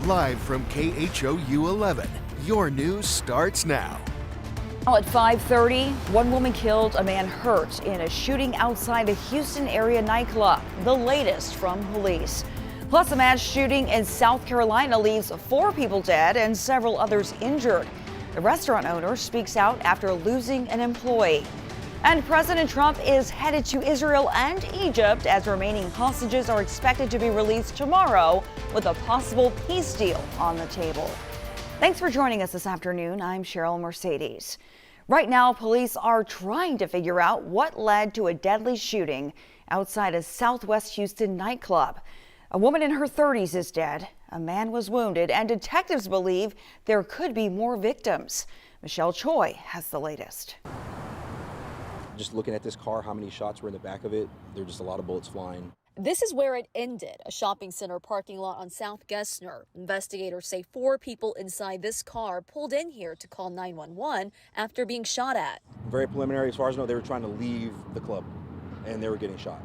Live from KHOU 11, your news starts now. At 5:30, one woman killed, a man hurt in a shooting outside a Houston area nightclub. The latest from police. Plus, a mass shooting in South Carolina leaves 4 people dead and several others injured. The restaurant owner speaks out after losing an employee. And President Trump is headed to Israel and Egypt as remaining hostages are expected to be released tomorrow with a possible peace deal on the table. Thanks for joining us this afternoon. I'm Cheryl Mercedes. Right now, police are trying to figure out what led to a deadly shooting outside a Southwest Houston nightclub. A woman in her 30s is dead. A man was wounded, and detectives believe there could be more victims. Michelle Choi has the latest. Just looking at this car, how many shots were in the back of it, there were just a lot of bullets flying. This is where it ended, a shopping center parking lot on South Gessner. Investigators say 4 people inside this car pulled in here to call 911 after being shot at. Very preliminary, as far as I know, they were trying to leave the club and they were getting shot.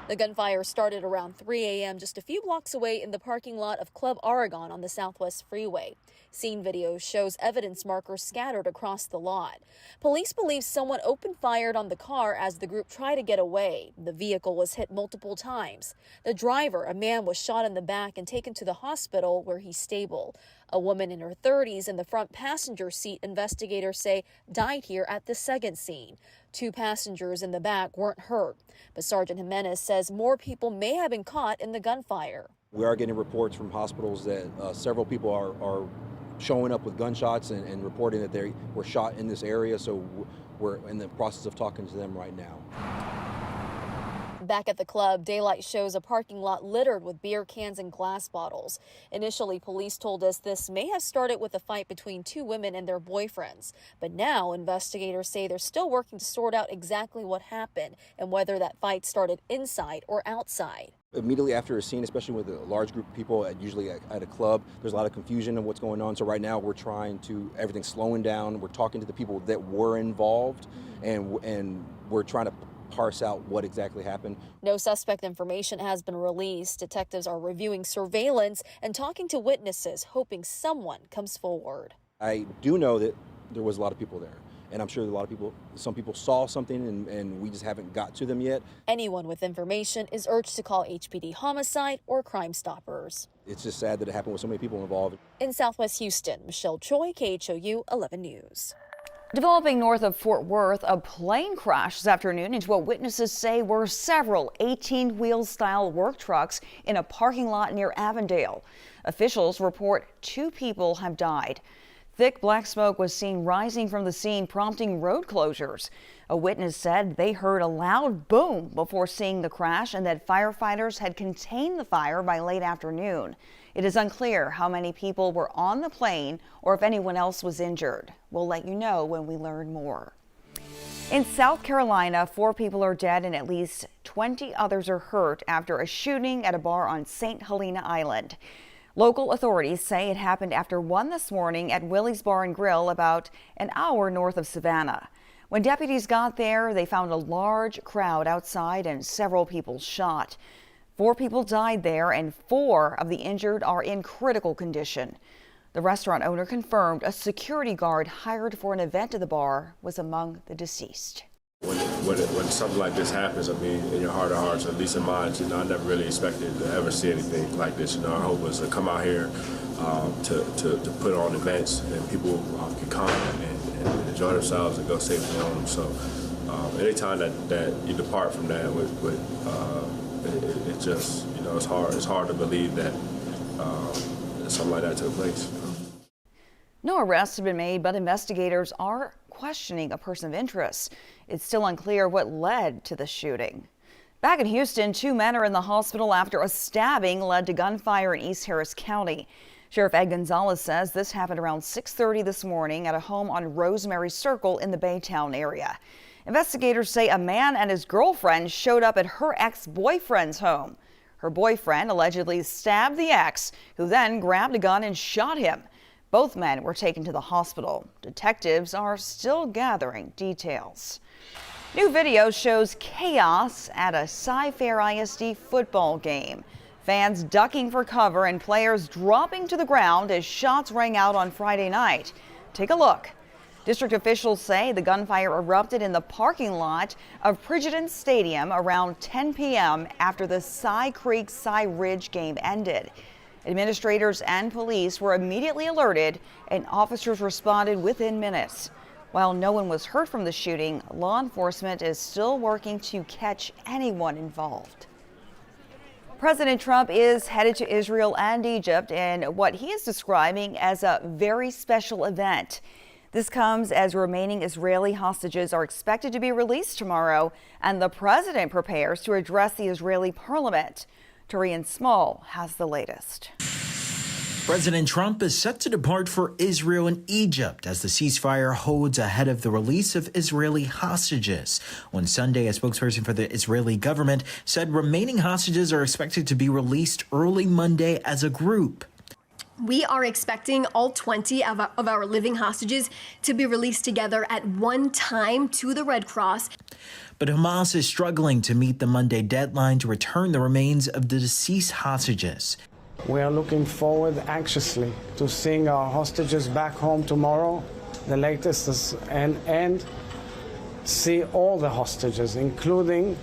The gunfire started around 3 a.m. just a few blocks away in the parking lot of Club Oregon on the Southwest Freeway. Scene video shows evidence markers scattered across the lot. Police believe someone opened fire on the car as the group tried to get away. The vehicle was hit multiple times. The driver, a man, was shot in the back and taken to the hospital where he's stable. A woman in her 30s in the front passenger seat, investigators say, died here at the second scene. 2 passengers in the back weren't hurt, but Sergeant Jimenez says more people may have been caught in the gunfire. We are getting reports from hospitals that several people are showing up with gunshots and reporting that they were shot in this area, so we're in the process of talking to them right now. Back at the club, daylight shows a parking lot littered with beer cans and glass bottles. Initially, police told us this may have started with a fight between 2 women and their boyfriends. But now investigators say they're still working to sort out exactly what happened and whether that fight started inside or outside. Immediately after a scene, especially with a large group of people, usually at a club, there's a lot of confusion of what's going on. So right now we're trying to, everything's slowing down. We're talking to the people that were involved and we're trying to parse out what exactly happened. No suspect information has been released. Detectives are reviewing surveillance and talking to witnesses, hoping someone comes forward. I do know that there was a lot of people there, and I'm sure some people saw something and we just haven't got to them yet. Anyone with information is urged to call HPD Homicide or Crime Stoppers. It's just sad that it happened with so many people involved. In Southwest Houston, Michelle Choi, KHOU 11 News. Developing north of Fort Worth, a plane crashed this afternoon into what witnesses say were several 18-wheel style work trucks in a parking lot near Avondale. Officials report 2 people have died. Thick black smoke was seen rising from the scene, prompting road closures. A witness said they heard a loud boom before seeing the crash and that firefighters had contained the fire by late afternoon. It is unclear how many people were on the plane or if anyone else was injured. We'll let you know when we learn more. In South Carolina, 4 people are dead and at least 20 others are hurt after a shooting at a bar on St. Helena Island. Local authorities say it happened after 1 this morning at Willie's Bar and Grill, about an hour north of Savannah. When deputies got there, they found a large crowd outside and several people shot. 4 people died there and 4 of the injured are in critical condition. The restaurant owner confirmed a security guard hired for an event at the bar was among the deceased. When something like this happens, I mean, in your heart of hearts, at least in mine, I never really expected to ever see anything like this. Our hope was to come out here to put on events and people can come and enjoy themselves and go safely home. So anytime that you depart from that it just, it's hard to believe that something like that took place. No arrests have been made, but investigators are questioning a person of interest. It's still unclear what led to the shooting. Back in Houston, 2 men are in the hospital after a stabbing led to gunfire in East Harris County. Sheriff Ed Gonzalez says this happened around 6:30 this morning at a home on Rosemary Circle in the Baytown area. Investigators say a man and his girlfriend showed up at her ex-boyfriend's home. Her boyfriend allegedly stabbed the ex, who then grabbed a gun and shot him. Both men were taken to the hospital. Detectives are still gathering details. New video shows chaos at a Cy-Fair ISD football game. Fans ducking for cover and players dropping to the ground as shots rang out on Friday night. Take a look. District officials say the gunfire erupted in the parking lot of Pridgeton Stadium around 10 p.m. after the Cy Creek-Cy Ridge game ended. Administrators and police were immediately alerted and officers responded within minutes. While no one was hurt from the shooting, law enforcement is still working to catch anyone involved. President Trump is headed to Israel and Egypt in what he is describing as a very special event. This comes as remaining Israeli hostages are expected to be released tomorrow, and the president prepares to address the Israeli parliament. Torian Small has the latest. President Trump is set to depart for Israel and Egypt as the ceasefire holds ahead of the release of Israeli hostages. On Sunday, a spokesperson for the Israeli government said remaining hostages are expected to be released early Monday as a group. We are expecting all 20 of our living hostages to be released together at one time to the Red Cross. But Hamas is struggling to meet the Monday deadline to return the remains of the deceased hostages. We are looking forward anxiously to seeing our hostages back home tomorrow, the latest, and see all the hostages, including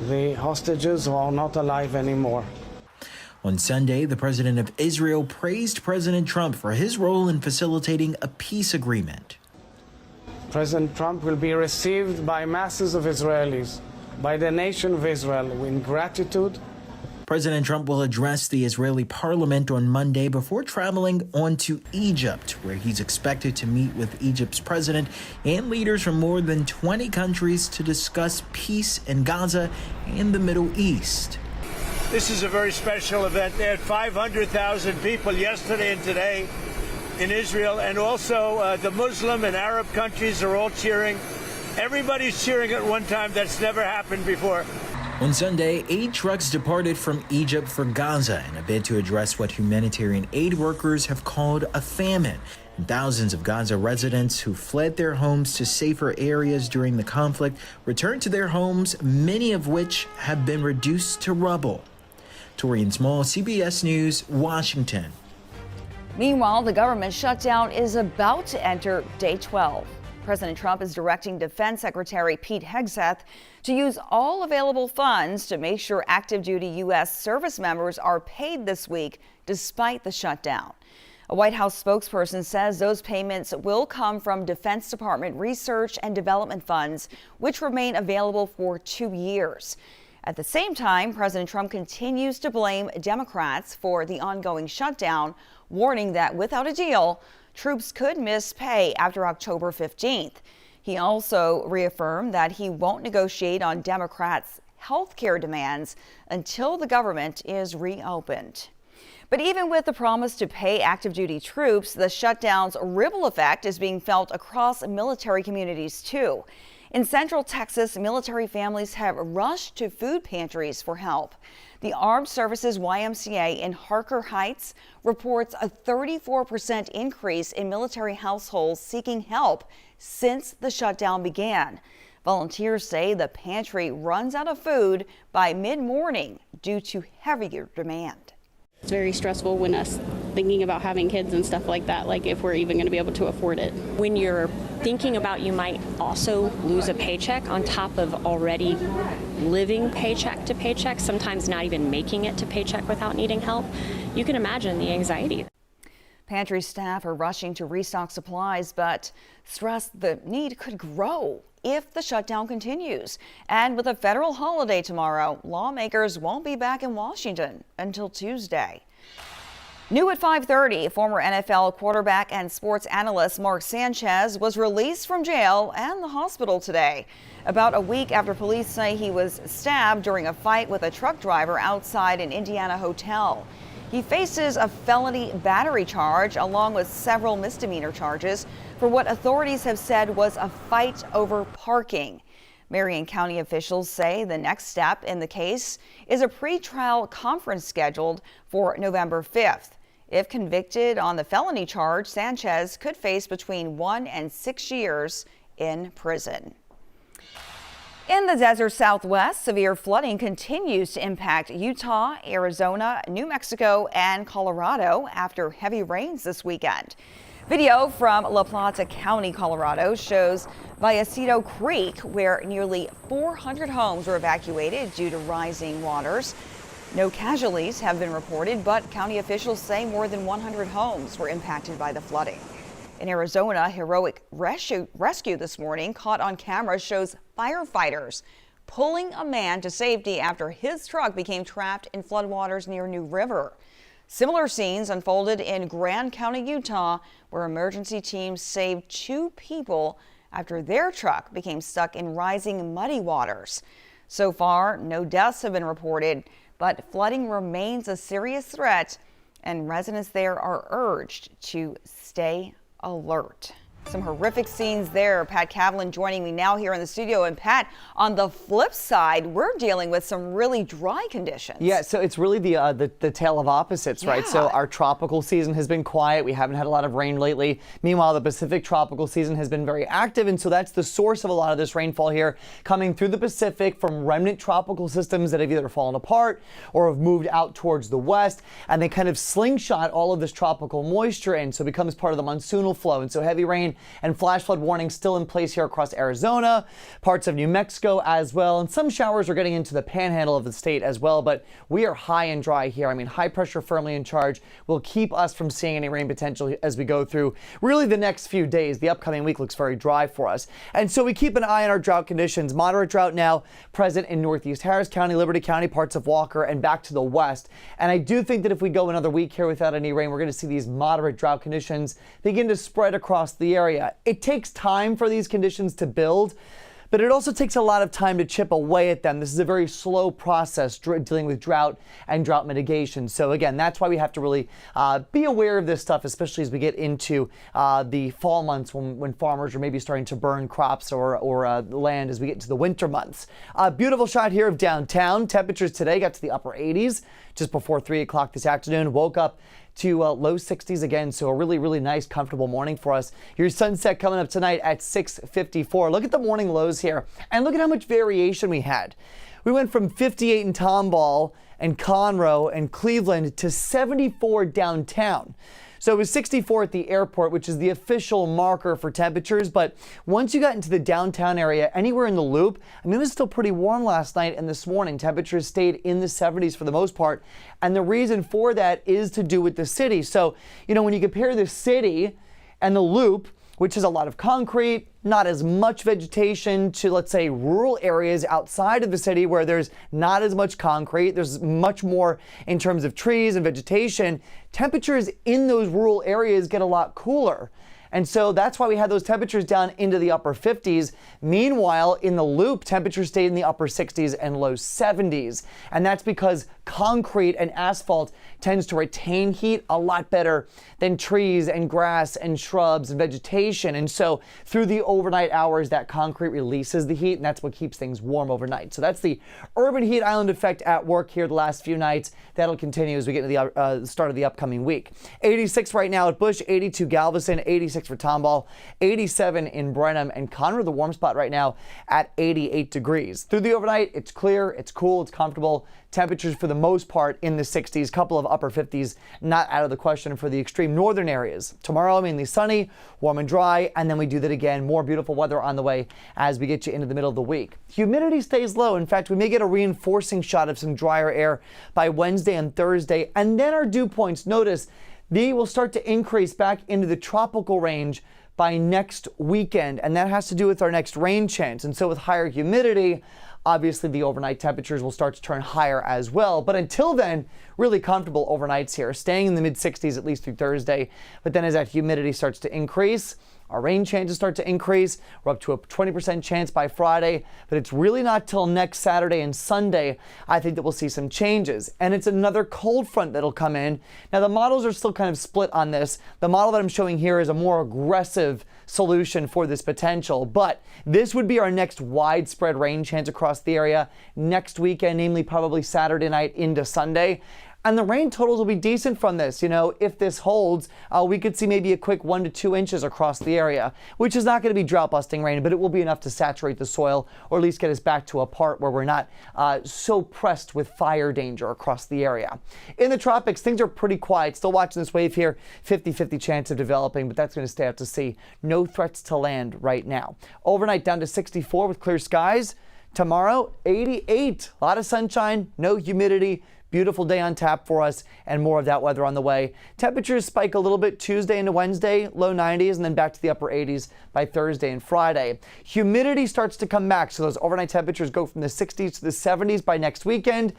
the hostages who are not alive anymore. On Sunday, the president of Israel praised President Trump for his role in facilitating a peace agreement. President Trump will be received by masses of Israelis, by the nation of Israel, in gratitude. President Trump will address the Israeli parliament on Monday before traveling on to Egypt, where he's expected to meet with Egypt's president and leaders from more than 20 countries to discuss peace in Gaza and the Middle East. This is a very special event. They had 500,000 people yesterday and today in Israel, and also the Muslim and Arab countries are all cheering. Everybody's cheering at one time. That's never happened before. On Sunday, 8 trucks departed from Egypt for Gaza in a bid to address what humanitarian aid workers have called a famine. And thousands of Gaza residents who fled their homes to safer areas during the conflict returned to their homes, many of which have been reduced to rubble. Torian Small, CBS News, Washington. Meanwhile, the government shutdown is about to enter day 12. President Trump is directing Defense Secretary Pete Hegseth to use all available funds to make sure active duty U.S. service members are paid this week despite the shutdown. A White House spokesperson says those payments will come from Defense Department research and development funds, which remain available for 2 years. At the same time, President Trump continues to blame Democrats for the ongoing shutdown, warning that without a deal, troops could miss pay after October 15th. He also reaffirmed that he won't negotiate on Democrats' health care demands until the government is reopened. But even with the promise to pay active duty troops, the shutdown's ripple effect is being felt across military communities too. In Central Texas, military families have rushed to food pantries for help. The Armed Services YMCA in Harker Heights reports a 34% increase in military households seeking help since the shutdown began. Volunteers say the pantry runs out of food by mid-morning due to heavier demand. It's very stressful when us thinking about having kids and stuff like that, like if we're even going to be able to afford it. When you're thinking about you might also lose a paycheck on top of already living paycheck to paycheck, sometimes not even making it to paycheck without needing help, you can imagine the anxiety. Pantry staff are rushing to restock supplies, but stress the need could grow if the shutdown continues. And with a federal holiday tomorrow, lawmakers won't be back in Washington until Tuesday. New at 5:30, former NFL quarterback and sports analyst Mark Sanchez was released from jail and the hospital today, about a week after police say he was stabbed during a fight with a truck driver outside an Indiana hotel. He faces a felony battery charge along with several misdemeanor charges for what authorities have said was a fight over parking. Marion County officials say the next step in the case is a pretrial conference scheduled for November 5th. If convicted on the felony charge, Sanchez could face between 1 and 6 years in prison. In the desert Southwest, severe flooding continues to impact Utah, Arizona, New Mexico, and Colorado after heavy rains this weekend. Video from La Plata County, Colorado shows Vallecito Creek, where nearly 400 homes were evacuated due to rising waters. No casualties have been reported, but county officials say more than 100 homes were impacted by the flooding. In Arizona, heroic rescue this morning caught on camera shows firefighters pulling a man to safety after his truck became trapped in floodwaters near New River. Similar scenes unfolded in Grand County, Utah, where emergency teams saved 2 people after their truck became stuck in rising muddy waters. So far, no deaths have been reported, but flooding remains a serious threat, and residents there are urged to stay alert. Some horrific scenes there. Pat Cavlin joining me now here in the studio. And Pat, on the flip side, we're dealing with some really dry conditions. Yeah, so it's really the tale of opposites, right? So our tropical season has been quiet. We haven't had a lot of rain lately. Meanwhile, the Pacific tropical season has been very active, and so that's the source of a lot of this rainfall here coming through the Pacific from remnant tropical systems that have either fallen apart or have moved out towards the west, and they kind of slingshot all of this tropical moisture in, so it becomes part of the monsoonal flow. And so heavy rain and flash flood warnings still in place here across Arizona, parts of New Mexico as well, and some showers are getting into the panhandle of the state as well, but we are high and dry here. I mean, high pressure firmly in charge will keep us from seeing any rain potential as we go through really the next few days. The upcoming week looks very dry for us, and so we keep an eye on our drought conditions. Moderate drought now present in Northeast Harris County, Liberty County, parts of Walker, and back to the west. And I do think that if we go another week here without any rain, we're going to see these moderate drought conditions begin to spread across the area. It takes time for these conditions to build, but it also takes a lot of time to chip away at them. This is a very slow process dealing with drought and drought mitigation. So again, that's why we have to really be aware of this stuff, especially as we get into the fall months when farmers are maybe starting to burn crops or land as we get into the winter months. Beautiful shot here of downtown. Temperatures today got to the upper 80s just before 3 o'clock this afternoon. Woke up to low 60s again, so a really nice, comfortable morning for us. Your sunset coming up tonight at 6:54. Look at the morning lows here, and look at how much variation we had. We went from 58 in Tomball and Conroe and Cleveland to 74 downtown. So it was 64 at the airport, which is the official marker for temperatures. But once you got into the downtown area, anywhere in the loop, I mean, it was still pretty warm last night and this morning. Temperatures stayed in the 70s for the most part. And the reason for that is to do with the city. So, you know, when you compare the city and the loop, which is a lot of concrete, not as much vegetation, to, let's say, rural areas outside of the city where there's not as much concrete, there's much more in terms of trees and vegetation, temperatures in those rural areas get a lot cooler. And so that's why we had those temperatures down into the upper 50s. Meanwhile, in the loop, temperatures stayed in the upper 60s and low 70s. And that's because concrete and asphalt tends to retain heat a lot better than trees and grass and shrubs and vegetation. And so through the overnight hours, that concrete releases the heat, and that's what keeps things warm overnight. So that's the urban heat island effect at work here the last few nights. That'll continue as we get into the start of the upcoming week. 86 right now at Bush, 82 Galveston, 86 for Tomball, 87 in Brenham, and Conroe, the warm spot right now at 88 degrees. Through the overnight, it's clear, it's cool, it's comfortable. Temperatures for the most part in the 60s, couple of upper 50s, not out of the question for the extreme northern areas. Tomorrow, mainly sunny, warm and dry, and then we do that again. More beautiful weather on the way as we get you into the middle of the week. Humidity stays low. In fact, we may get a reinforcing shot of some drier air by Wednesday and Thursday, and then our dew points, notice, they will start to increase back into the tropical range by next weekend, and that has to do with our next rain chance. And so with higher humidity, obviously the overnight temperatures will start to turn higher as well. But until then, really comfortable overnights here, staying in the mid 60s at least through Thursday. But then as that humidity starts to increase, our rain chances start to increase. We're up to a 20% chance by Friday, but it's really not till next Saturday and Sunday, I think, that we'll see some changes. And it's another cold front that'll come in. Now, the models are still kind of split on this. The model that I'm showing here is a more aggressive solution for this potential, but this would be our next widespread rain chance across the area next weekend, namely probably Saturday night into Sunday. And the rain totals will be decent from this. If this holds, we could see maybe a quick 1 to 2 inches across the area, which is not going to be drought-busting rain, but it will be enough to saturate the soil or at least get us back to a part where we're not so pressed with fire danger across the area. In the tropics, things are pretty quiet. Still watching this wave here, 50-50 chance of developing, but that's going to stay out to sea. No threats to land right now. Overnight down to 64 with clear skies. Tomorrow, 88. A lot of sunshine, no humidity. Beautiful day on tap for us, and more of that weather on the way. Temperatures spike a little bit Tuesday into Wednesday, low 90s, and then back to the upper 80s by Thursday and Friday. Humidity starts to come back, so those overnight temperatures go from the 60s to the 70s by next weekend.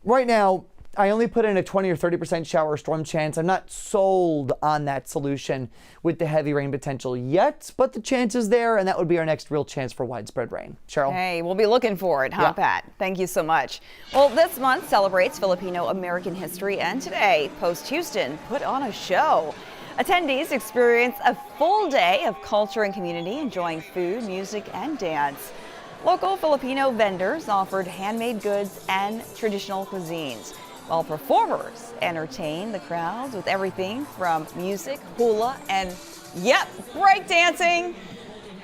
Right now, I only put in a 20 or 30% shower or storm chance. I'm not sold on that solution with the heavy rain potential yet, but the chance is there, and that would be our next real chance for widespread rain. Cheryl? Hey, we'll be looking for it, huh, Pat? Thank you so much. Well, this month celebrates Filipino-American history, and today, Post Houston put on a show. Attendees experience a full day of culture and community, enjoying food, music, and dance. Local Filipino vendors offered handmade goods and traditional cuisines, while performers entertain the crowds with everything from music, hula, and breakdancing.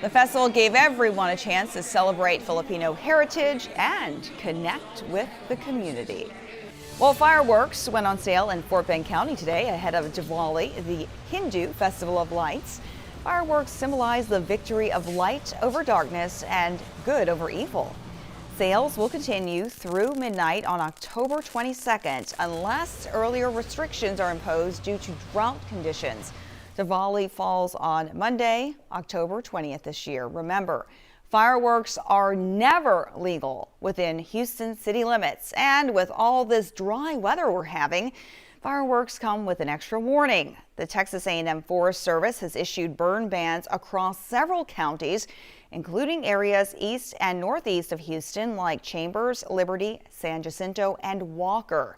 The festival gave everyone a chance to celebrate Filipino heritage and connect with the community. Well, fireworks went on sale in Fort Bend County today ahead of Diwali, the Hindu Festival of Lights. Fireworks symbolize the victory of light over darkness and good over evil. Sales will continue through midnight on October 22nd unless earlier restrictions are imposed due to drought conditions. Diwali falls on Monday, October 20th this year. Remember, fireworks are never legal within Houston city limits. And with all this dry weather we're having, fireworks come with an extra warning. The Texas A&M Forest Service has issued burn bans across several counties, including areas east and northeast of Houston like Chambers, Liberty, San Jacinto, and Walker.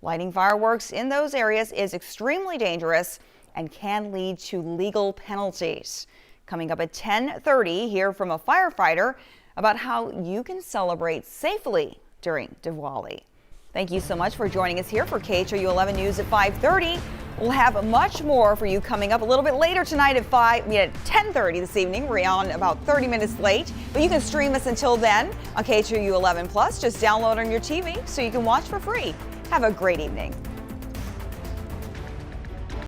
Lighting fireworks in those areas is extremely dangerous and can lead to legal penalties. Coming up at 10:30, hear from a firefighter about how you can celebrate safely during Diwali. Thank you so much for joining us here for KHOU 11 News at 5:30. We'll have much more for you coming up a little bit later tonight at 10:30 this evening. We're on about 30 minutes late, but you can stream us until then on KHOU 11 Plus. Just download on your TV so you can watch for free. Have a great evening.